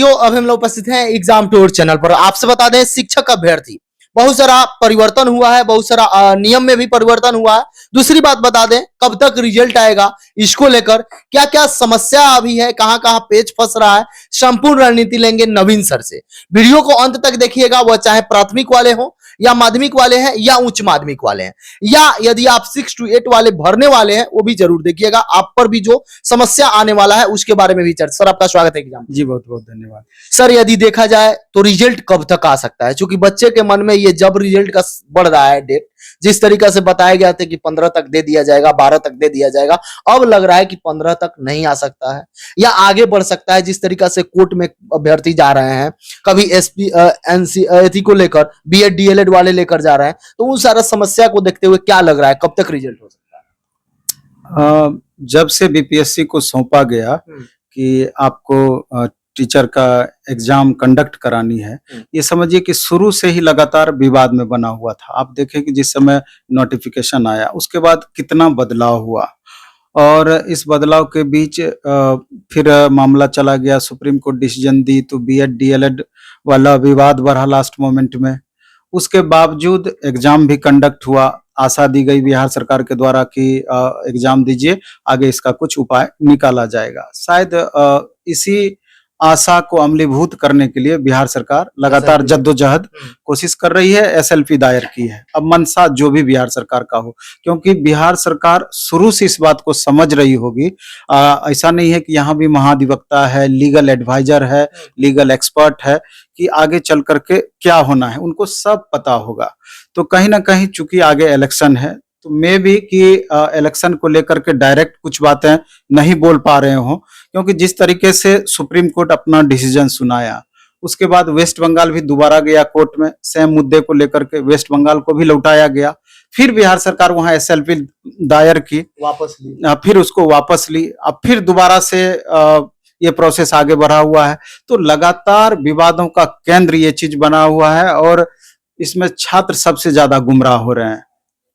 अब हम लोग उपस्थित हैं एग्जाम टूर चैनल पर। आपसे बता दें, शिक्षक अभ्यर्थी बहुत सारा परिवर्तन हुआ है, बहुत सारा नियम में भी परिवर्तन हुआ है। दूसरी बात बता दें, कब तक रिजल्ट आएगा, इसको लेकर क्या क्या समस्या अभी है, कहां कहां पेच फंस रहा है, संपूर्ण रणनीति लेंगे नवीन सर से। वीडियो को अंत तक देखिएगा, वह चाहे प्राथमिक वाले हो या माध्यमिक वाले हैं या उच्च माध्यमिक वाले हैं, या यदि आप 6 to 8 वाले भरने वाले हैं वो भी जरूर देखिएगा। आप पर भी जो समस्या आने वाला है उसके बारे में भी चर्चा। सर, आपका स्वागत है एग्जाम। जी बहुत बहुत धन्यवाद। सर, यदि देखा जाए तो रिजल्ट कब तक आ सकता है, क्योंकि बच्चे के मन में ये जब रिजल्ट का बढ़ रहा है डेट, जिस तरीके से बताया गया था कि 15 तक दे दिया जाएगा, 12 तक दे दिया जाएगा, अब लग रहा है कि 15 तक नहीं आ सकता है या आगे बढ़ सकता है। जिस तरीके से कोर्ट में अभ्यर्थी जा रहे हैं, कभी एसपी एनसी एथी को लेकर बीएड डीएलएड वाले लेकर जा रहे हैं, तो उन सारा समस्या को देखते हुए क्या लग रहा है, कब तक रिजल्ट हो सकता है? जब से बीपीएससी को सौंपा गया कि आपको टीचर का एग्जाम कंडक्ट करानी है, ये समझिए कि शुरू से ही लगातार विवाद में बना हुआ था। आप देखें कि जिस समय नोटिफिकेशन आया उसके बाद कितना बदलाव हुआ, और इस बदलाव के बीच फिर मामला चला गया, सुप्रीम कोर्ट डिसीजन दी तो बीएड डीएलएड वाला विवाद बढ़ा लास्ट मोमेंट में। उसके बावजूद एग्जाम भी कंडक्ट हुआ। आशा दी गई बिहार सरकार के द्वारा कि एग्जाम दीजिए, आगे इसका कुछ उपाय निकाला जाएगा। शायद इसी आशा को अमलीभूत करने के लिए बिहार सरकार लगातार जद्दोजहद कोशिश कर रही है, एसएलपी दायर की है। अब मनसा जो भी बिहार सरकार का हो, क्योंकि बिहार सरकार शुरू से इस बात को समझ रही होगी। ऐसा नहीं है कि यहाँ भी महाधिवक्ता है, लीगल एडवाइजर है, लीगल एक्सपर्ट है, कि आगे चल करके क्या होना है उनको सब पता होगा। तो कहीं ना कहीं चूंकि आगे इलेक्शन है, तो मे भी कि इलेक्शन को लेकर के डायरेक्ट कुछ बातें नहीं बोल पा रहे हो, क्योंकि जिस तरीके से सुप्रीम कोर्ट अपना डिसीजन सुनाया, उसके बाद वेस्ट बंगाल भी दोबारा गया कोर्ट में, सेम मुद्दे को लेकर के वेस्ट बंगाल को भी लौटाया गया। फिर बिहार सरकार वहां एसएलपी दायर की, वापस ली, फिर उसको वापस ली, अब फिर दोबारा से ये प्रोसेस आगे बढ़ा हुआ है। तो लगातार विवादों का केंद्र ये चीज बना हुआ है, और इसमें छात्र सबसे ज्यादा गुमराह हो रहे हैं,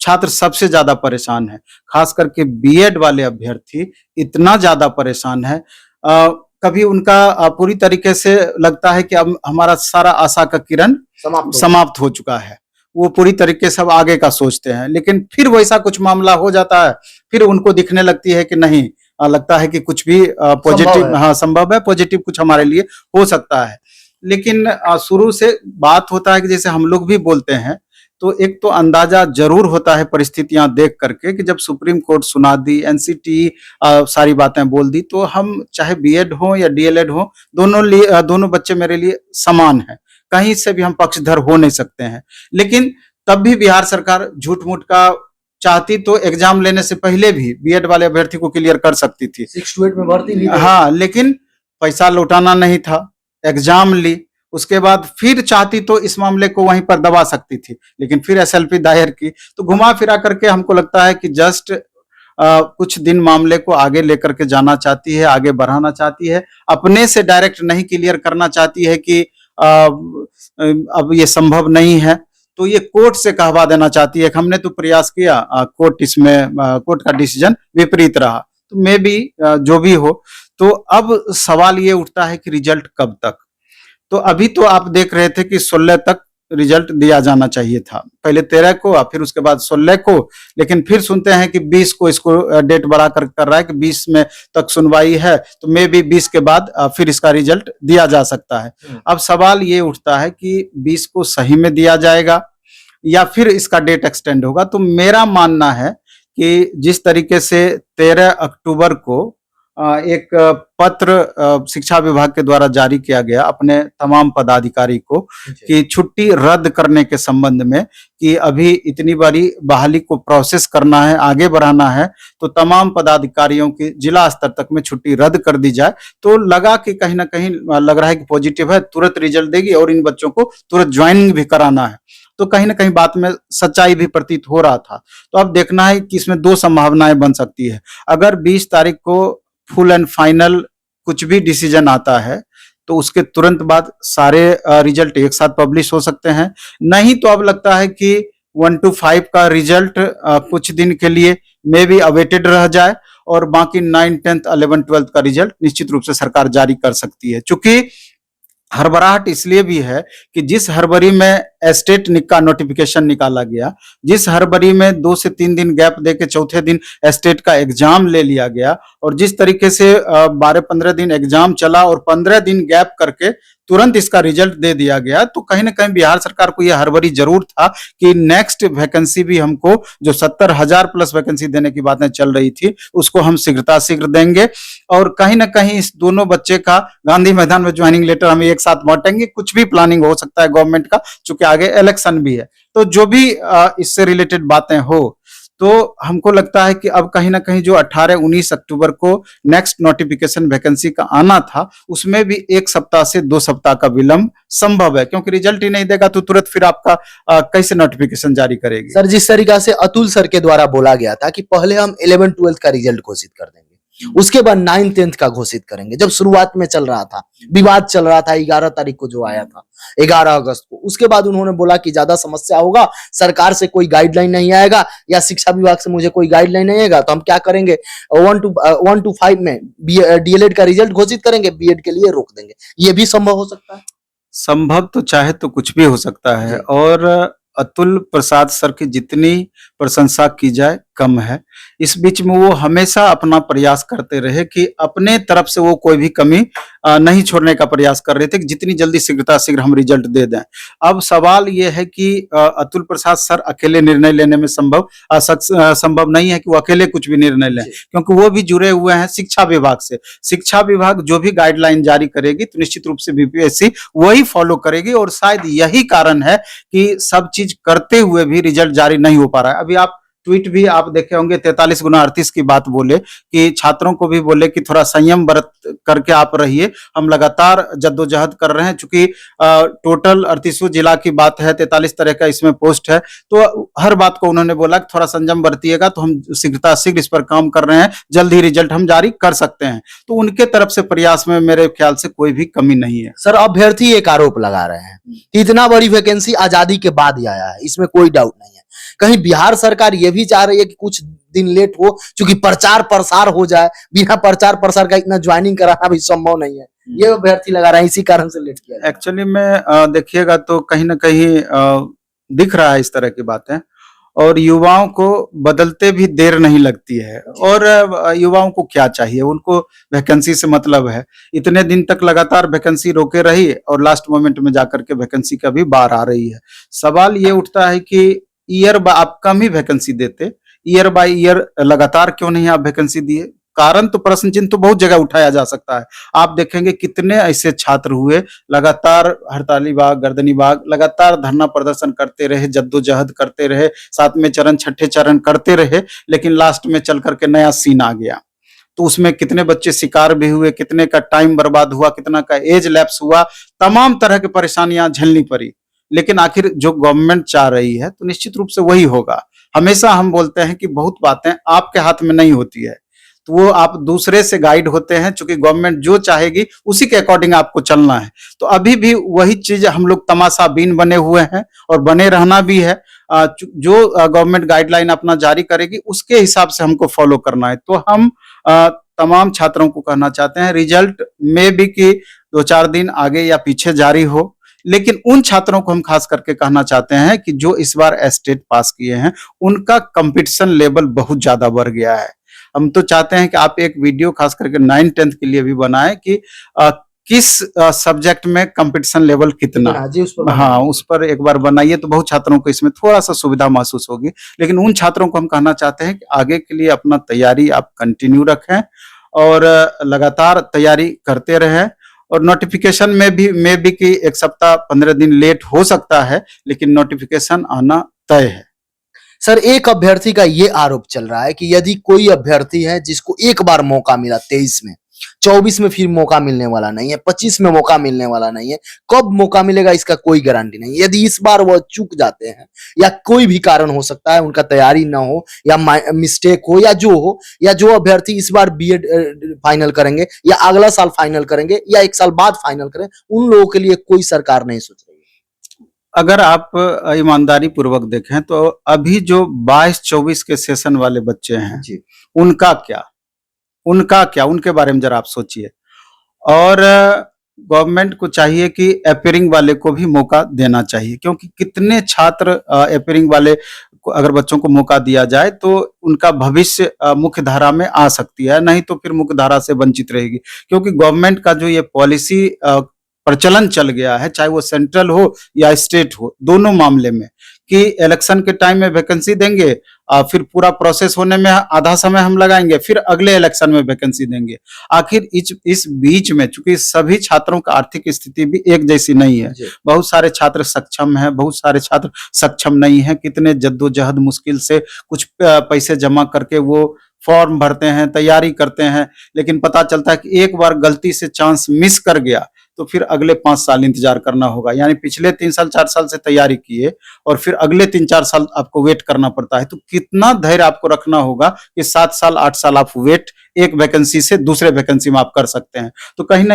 छात्र सबसे ज्यादा परेशान है। खास करके बीएड वाले अभ्यर्थी इतना ज्यादा परेशान है, कभी उनका पूरी तरीके से लगता है कि अब हमारा सारा आशा का किरण समाप्त हो चुका है। वो पूरी तरीके से अब आगे का सोचते हैं, लेकिन फिर वैसा कुछ मामला हो जाता है, फिर उनको दिखने लगती है कि नहीं, लगता है कि कुछ भी पॉजिटिव, हाँ संभव है, पॉजिटिव कुछ हमारे लिए हो सकता है। लेकिन शुरू से बात होता है कि जैसे हम लोग भी बोलते हैं, तो एक तो अंदाजा जरूर होता है परिस्थितियां देख करके कि जब सुप्रीम कोर्ट सुना दी, एनसीटी सारी बातें बोल दी, तो हम चाहे बीएड हो या डीएलएड हो, दोनों बच्चे मेरे लिए समान है, कहीं से भी हम पक्षधर हो नहीं सकते हैं। लेकिन तब भी बिहार सरकार झूठ मूठ का चाहती तो एग्जाम लेने से पहले भी बीएड वाले अभ्यर्थी को क्लियर कर सकती थी, 6 to 8 में भर्ती भी। हाँ, लेकिन पैसा लौटाना नहीं था, एग्जाम ली, उसके बाद फिर चाहती तो इस मामले को वहीं पर दबा सकती थी, लेकिन फिर एसएलपी दायर की। तो घुमा फिरा करके हमको लगता है कि जस्ट कुछ दिन मामले को आगे लेकर के जाना चाहती है, आगे बढ़ाना चाहती है, अपने से डायरेक्ट नहीं क्लियर करना चाहती है कि अब ये संभव नहीं है, तो ये कोर्ट से कहवा देना चाहती है। हमने तो प्रयास किया, कोर्ट का डिसीजन विपरीत रहा, तो मे बी जो भी हो। तो अब सवाल ये उठता है कि रिजल्ट कब तक। तो अभी तो आप देख रहे थे कि 16 तक रिजल्ट दिया जाना चाहिए था, पहले 13 को, फिर उसके बाद 16 को, लेकिन फिर सुनते हैं कि 20 को इसको डेट बढ़ा कर रहा है कि 20 में तक सुनवाई है, तो मे बी 20 के बाद फिर इसका रिजल्ट दिया जा सकता है। अब सवाल ये उठता है कि 20 को सही में दिया जाएगा या फिर इसका डेट एक्सटेंड होगा। तो मेरा मानना है कि जिस तरीके से 13 अक्टूबर को एक पत्र शिक्षा विभाग के द्वारा जारी किया गया अपने तमाम पदाधिकारी को कि छुट्टी रद्द करने के संबंध में, कि अभी इतनी बड़ी बहाली को प्रोसेस करना है, आगे बढ़ाना है, तो तमाम पदाधिकारियों की जिला स्तर तक में छुट्टी रद्द कर दी जाए, तो लगा कि कहीं ना कहीं लग रहा है कि पॉजिटिव है, तुरंत रिजल्ट देगी और इन बच्चों को तुरंत ज्वाइनिंग भी कराना है। तो कहीं ना कहीं बात में सच्चाई भी प्रतीत हो रहा था। तो अब देखना है कि इसमें दो संभावनाएं बन सकती है। अगर 20 तारीख को फुल एंड फाइनल कुछ भी डिसीजन आता है, तो उसके तुरंत बाद सारे रिजल्ट एक साथ पब्लिश हो सकते हैं। नहीं तो अब लगता है कि 1 to 5 का रिजल्ट कुछ दिन के लिए मे बी अवेटेड रह जाए, और बाकी 9, 10th, 11th, 12th का रिजल्ट निश्चित रूप से सरकार जारी कर सकती है। चूंकि हड़बड़ाहट इसलिए भी है कि जिस हड़बड़ी में एस्टेट का नोटिफिकेशन निकाला गया, जिस हड़बड़ी में 2 से 3 दिन गैप देके चौथे दिन एस्टेट का एग्जाम ले लिया गया और जिस तरीके से 12-15 दिन एग्जाम चला और 15 दिन गैप करके तुरंत इसका रिजल्ट दे दिया गया, तो कहीं ना कहीं बिहार सरकार को यह हड़बड़ी जरूर था कि नेक्स्ट वैकेंसी भी हमको जो 70,000 प्लस वैकेंसी देने की बातें चल रही थी उसको हम शीघ्र देंगे और कहीं ना कहीं इस दोनों बच्चे का गांधी मैदान में ज्वाइनिंग लेटर हम एक साथ बांटेंगे। कुछ भी प्लानिंग हो सकता है गवर्नमेंट का, चूंकि आगे इलेक्शन भी है, तो जो भी इससे रिलेटेड बातें हो, तो हमको लगता है कि अब कहीं ना कहीं जो 18-19 अक्टूबर को नेक्स्ट नोटिफिकेशन वैकेंसी का आना था उसमें भी 1 सप्ताह से 2 सप्ताह का विलंब संभव है, क्योंकि रिजल्ट ही नहीं देगा तो तुरंत फिर आपका कैसे नोटिफिकेशन जारी करेगी। सर, जिस तरीका से अतुल सर के द्वारा बोला गया था कि पहले हम 11-12 का रिजल्ट घोषित कर देंगे, उसके बाद 9-10 का घोषित करेंगे, जब शुरुआत में चल रहा था, विवाद चल रहा था 11 तारीख को जो आया था, 11 अगस्त को, उसके बाद उन्होंने बोला कि ज्यादा समस्या होगा, सरकार से कोई गाइडलाइन नहीं आएगा या शिक्षा विभाग से मुझे कोई गाइडलाइन नहीं आएगा, तो हम क्या करेंगे 1 to 5 में डीएलएड का रिजल्ट घोषित करेंगे, बीएड के लिए रोक देंगे। ये भी संभव हो सकता है? संभव तो चाहे तो कुछ भी हो सकता है और अतुल प्रसाद सर की जितनी प्रशंसा की जाए कम है। इस बीच में वो हमेशा अपना प्रयास करते रहे कि अपने तरफ से वो कोई भी कमी नहीं छोड़ने का प्रयास कर रहे थे कि जितनी जल्दी शीघ्र हम रिजल्ट दे दें। अब सवाल ये है कि अतुल प्रसाद सर अकेले निर्णय लेने में संभव नहीं है कि वो अकेले कुछ भी निर्णय लें, क्योंकि वो भी जुड़े हुए हैं शिक्षा विभाग से। शिक्षा विभाग जो भी गाइडलाइन जारी करेगी तो निश्चित रूप से बीपीएससी वही फॉलो करेगी और शायद यही कारण है कि सब चीज करते हुए भी रिजल्ट जारी नहीं हो पा रहा है। अभी आप ट्वीट भी आप देखे होंगे 43x38 की बात बोले कि छात्रों को भी बोले कि थोड़ा संयम बरत करके आप रहिए, हम लगातार जद्दोजहद कर रहे हैं। चूंकि टोटल 38 जिला की बात है, 43 तरह का इसमें पोस्ट है, तो हर बात को उन्होंने बोला कि थोड़ा संयम बरतिएगा, तो हम शीघ्र इस पर काम कर रहे हैं, जल्द ही रिजल्ट हम जारी कर सकते हैं। तो उनके तरफ से प्रयास में मेरे ख्याल से कोई भी कमी नहीं है। सर, अभ्यर्थी एक आरोप लगा रहे हैं कि इतना बड़ी वैकेंसी आजादी के बाद ही आया है, इसमें कोई डाउट नहीं है। कहीं बिहार सरकार ये भी चाह रही है कि कुछ दिन लेट हो, क्योंकि प्रचार प्रसार हो जाए, बिना प्रचार प्रसार का इतना ज्वाइनिंग कराना भी संभव नहीं है, ये अभ्यर्थी लगा रहे हैं, इसी कारण से लेट किया। एक्चुअली में देखिएगा तो कहीं ना कहीं दिख रहा है इस तरह की बातें, और युवाओं को बदलते भी देर नहीं लगती है। और युवाओं को क्या चाहिए, उनको वैकेंसी से मतलब है। इतने दिन तक लगातार वैकेंसी रोके रही और लास्ट मोमेंट में जाकर के वैकेंसी का भी बार आ रही है। सवाल ये उठता है कि ईयर आप कम ही वैकेंसी देते, ईयर बाय ईयर लगातार क्यों नहीं आप वैकेंसी दिए? कारण तो प्रश्न चिन्ह तो बहुत जगह उठाया जा सकता है। आप देखेंगे कितने ऐसे छात्र हुए लगातार हड़ताली बाग, गर्दनी बाग, लगातार धरना प्रदर्शन करते रहे, जद्दोजहद करते रहे, 7वें चरण 6ठे चरण करते रहे, लेकिन लास्ट में चल करके नया सीन आ गया। तो उसमें कितने बच्चे शिकार भी हुए, कितने का टाइम बर्बाद हुआ, कितना का एज लैप्स हुआ, तमाम तरह की परेशानियां झेलनी पड़ी। लेकिन आखिर जो गवर्नमेंट चाह रही है तो निश्चित रूप से वही होगा। हमेशा हम बोलते हैं कि बहुत बातें आपके हाथ में नहीं होती है, तो वो आप दूसरे से गाइड होते हैं, क्योंकि गवर्नमेंट जो चाहेगी उसी के अकॉर्डिंग आपको चलना है। तो अभी भी वही चीज हम लोग तमाशा बीन बने हुए हैं और बने रहना भी है। जो गवर्नमेंट गाइडलाइन अपना जारी करेगी उसके हिसाब से हमको फॉलो करना है। तो हम तमाम छात्रों को कहना चाहते हैं, रिजल्ट में भी कि 2-4 दिन आगे या पीछे जारी हो, लेकिन उन छात्रों को हम खास करके कहना चाहते हैं कि जो इस बार एस्टेट पास किए हैं उनका कंपटीशन लेवल बहुत ज्यादा बढ़ गया है। हम तो चाहते हैं कि आप एक वीडियो खास करके 9-10 के लिए भी बनाएं कि किस सब्जेक्ट में कंपटीशन लेवल कितना। हाँ, उस पर एक बार बनाइए तो बहुत छात्रों को इसमें थोड़ा सा सुविधा महसूस होगी। लेकिन उन छात्रों को हम कहना चाहते हैं कि आगे के लिए अपना तैयारी आप कंटिन्यू रखें और लगातार तैयारी करते रहें। और नोटिफिकेशन में भी कि 1 सप्ताह 15 दिन लेट हो सकता है, लेकिन नोटिफिकेशन आना तय है। सर, एक अभ्यर्थी का ये आरोप चल रहा है कि यदि कोई अभ्यर्थी है जिसको एक बार मौका मिला 23 में, 24 में फिर मौका मिलने वाला नहीं है, 25 में मौका मिलने वाला नहीं है, कब मौका मिलेगा इसका कोई गारंटी नहीं है। यदि इस बार वह चूक जाते हैं या कोई भी कारण हो सकता है, उनका तैयारी ना हो या मिस्टेक हो या जो अभ्यर्थी इस बार बीएड फाइनल करेंगे या अगला साल फाइनल करेंगे या 1 साल बाद फाइनल करें, उन लोगों के लिए कोई सरकार नहीं सोच रही है। अगर आप ईमानदारी पूर्वक देखें तो अभी जो 22-24 के सेशन वाले बच्चे हैं जी, उनका क्या, उनके बारे में जरा आप सोचिए। और गवर्नमेंट को चाहिए कि अपियरिंग वाले को भी मौका देना चाहिए, क्योंकि कितने छात्र अपियरिंग वाले को अगर बच्चों को मौका दिया जाए तो उनका भविष्य मुख्य धारा में आ सकती है, नहीं तो फिर मुख्य धारा से वंचित रहेगी। क्योंकि गवर्नमेंट का जो ये पॉलिसी प्रचलन चल गया है, चाहे वो सेंट्रल हो या स्टेट हो, दोनों मामले में, कि इलेक्शन के टाइम में वैकेंसी देंगे, फिर पूरा प्रोसेस होने में आधा समय हम लगाएंगे, फिर अगले इलेक्शन में वैकेंसी देंगे। आखिर इस बीच में चूंकि सभी छात्रों का आर्थिक स्थिति भी एक जैसी नहीं है, बहुत सारे छात्र सक्षम हैं, बहुत सारे छात्र सक्षम नहीं है, कितने जद्दोजहद मुश्किल से कुछ पैसे जमा करके वो फॉर्म भरते हैं, तैयारी करते हैं, लेकिन पता चलता है कि एक बार गलती से चांस मिस कर गया तो फिर अगले 5 साल इंतजार करना होगा। यानी पिछले 3 साल 4 साल से तैयारी किए और फिर अगले 3-4 साल आपको वेट करना पड़ता है। तो कितना धैर्य आपको रखना होगा कि 7 साल 8 साल आप वेट एक वैकेंसी से दूसरे वैकेंसी में आप कर सकते हैं। तो कहीं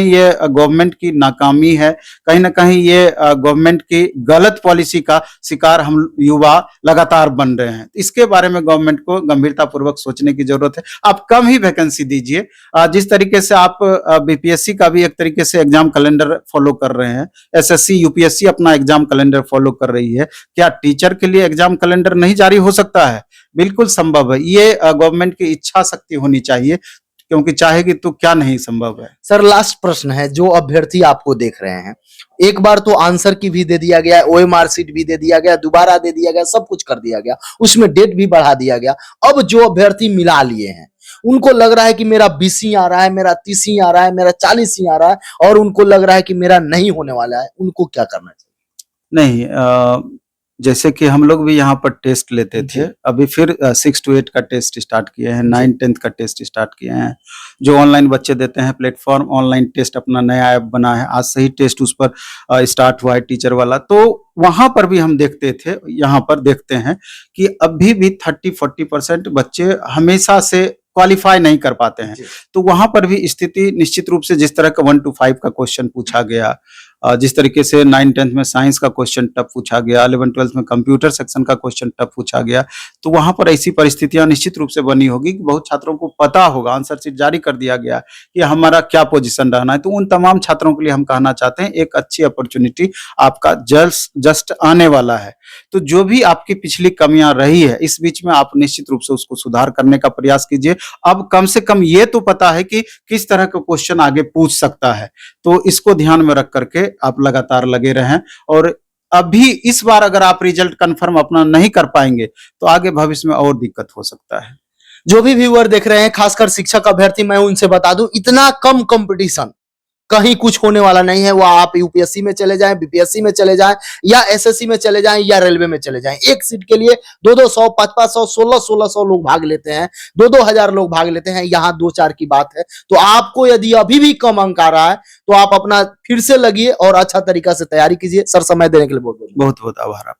ये गवर्नमेंट की नाकामी है, कहीं ना कहीं ये गवर्नमेंट की गलत पॉलिसी का शिकार हम युवा लगातार बन रहे हैं। इसके बारे में गवर्नमेंट को गंभीरता पूर्वक सोचने की जरूरत है। आप कम ही वैकेंसी दीजिए। जिस तरीके से आप बीपीएससी का भी एक तरीके से एग्जाम कैलेंडर फॉलो कर रहे हैं, एसएससी यूपीएससी अपना एग्जाम कैलेंडर फॉलो कर रही है, क्या टीचर के लिए एग्जाम कैलेंडर नहीं जारी हो सकता है? बिल्कुल संभव है। ये गवर्नमेंट की इच्छा शक्ति होनी चाहिए, क्योंकि चाहेगी तो क्या नहीं संभव है। सर लास्ट प्रश्न है, जो अभ्यर्थी आपको देख रहे हैं, एक बार तो आंसर की भी दे दिया गया, ओएमआर सीट भी दे दिया गया, दोबारा दे दिया गया, सब कुछ कर दिया गया, उसमें डेट भी बढ़ा दिया गया। अब जो अभ्यर्थी मिला लिए हैं, उनको लग रहा है कि मेरा 20 आ रहा है, मेरा 30 आ रहा है, मेरा 40 आ रहा है, और उनको लग रहा है कि मेरा नहीं होने वाला है, उनको क्या करना चाहिए? नहीं, जैसे कि हम लोग भी यहाँ पर टेस्ट लेते थे, अभी फिर 6 to 8 का टेस्ट स्टार्ट किए हैं, 9-10 का टेस्ट स्टार्ट किए हैं। जो ऑनलाइन बच्चे देते हैं, प्लेटफॉर्म ऑनलाइन टेस्ट अपना नया ऐप बना है, आज से ही टेस्ट उस पर स्टार्ट हुआ है टीचर वाला। तो वहां पर भी हम देखते थे, यहाँ पर देखते हैं कि अभी भी 30-40% बच्चे हमेशा से क्वालिफाई नहीं कर पाते हैं। तो वहां पर भी स्थिति निश्चित रूप से, जिस तरह का 1 to 5 का क्वेश्चन पूछा गया, जिस तरीके से 9-10 में साइंस का क्वेश्चन टफ पूछा गया, 11-12 में कंप्यूटर सेक्शन का क्वेश्चन टफ पूछा गया, तो वहां पर ऐसी परिस्थितियां निश्चित रूप से बनी होगी कि बहुत छात्रों को पता होगा, आंसर शीट जारी कर दिया गया कि हमारा क्या पोजीशन रहना है। तो उन तमाम छात्रों के लिए हम कहना चाहते हैं, एक अच्छी अपॉर्चुनिटी आपका जस्ट आने वाला है। तो जो भी आपकी पिछली कमियां रही है, इस बीच में आप निश्चित रूप से उसको सुधार करने का प्रयास कीजिए। अब कम से कम ये तो पता है कि किस तरह का क्वेश्चन आगे पूछ सकता है, तो इसको ध्यान में रख करके आप लगातार लगे रहें। और अभी इस बार अगर आप रिजल्ट कंफर्म अपना नहीं कर पाएंगे तो आगे भविष्य में और दिक्कत हो सकता है। जो भी व्यूअर देख रहे हैं, खासकर शिक्षक अभ्यर्थी, मैं उनसे बता दूं, इतना कम कंपटीशन कहीं कुछ होने वाला नहीं है। वो आप यूपीएससी में चले जाएं, बीपीएससी में चले जाएं, या एसएससी में चले जाएं, या रेलवे में चले जाएं, एक सीट के लिए 200-200, 500-500, 1600 लोग भाग लेते हैं, 2-2000 लोग भाग लेते हैं। यहाँ 2-4 की बात है। तो आपको यदि अभी भी कम अंक आ रहा है तो आप अपना फिर से लगिए और अच्छा तरीका से तैयारी कीजिए। सर, समय देने के लिए बहुत बहुत आभार।